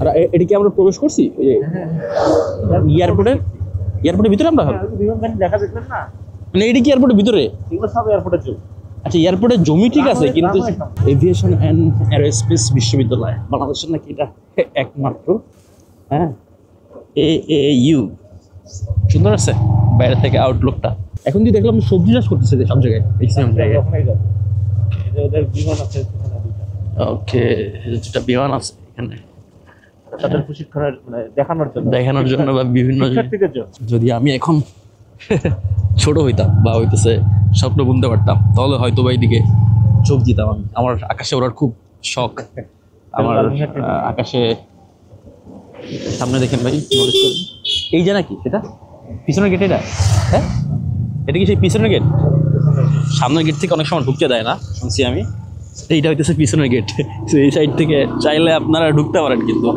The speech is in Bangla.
আর এটা কি আমরা প্রবেশ করছি এয়ারপোর্টের ভিতরে আমরা দেখা যেতেন না, মানে এটা কি এয়ারপোর্টের ভিতরে? এগুলো সব এয়ারপোর্টের জন্য। আচ্ছা, এয়ারপোর্টের জমি ঠিক আছে, কিন্তু এভিয়েশন অ্যান্ড এরোস্পেস বিশ্ববিদ্যালয় বাংলাদেশের নাকি এটা একমাত্র। হ্যাঁ, AAU সুন্দর আছে বাইরে থেকে আউটলুকটা। এখন দিয়ে দেখলাম সবজি চাষ করতেছে সব জায়গায়, ওদের বিমান আছে, ওকে, যেটা বিমান আছে এখানে তাদের প্রশিক্ষণের মানে দেখানোর জন্য বা বিভিন্ন শিক্ষার্থীদের জন্য। যদি আমি এখন ছোট হইতাম বা হইতেছে স্বপ্ন বুনতে পারতাম, তাহলে হয়তো বা এইদিকে চোখ দিতাম আমি। আমার আকাশে ওড়ার খুব শখ। আমার আকাশে সামনে দেখেন ভাই, নোটিস করুন, এই যে নাকি এটা পিছনের গেট, এটা হ্যাঁ, এটা কি সেই পিছনের গেট? সামনের গেট থেকে অনেক সময় ঢুকতে দেয় না শুনছি আমি, এইটা হইতেছে পিছনের গেট। এই সাইড থেকে চাইলে আপনারা ঢুকতে পারেন কিন্তু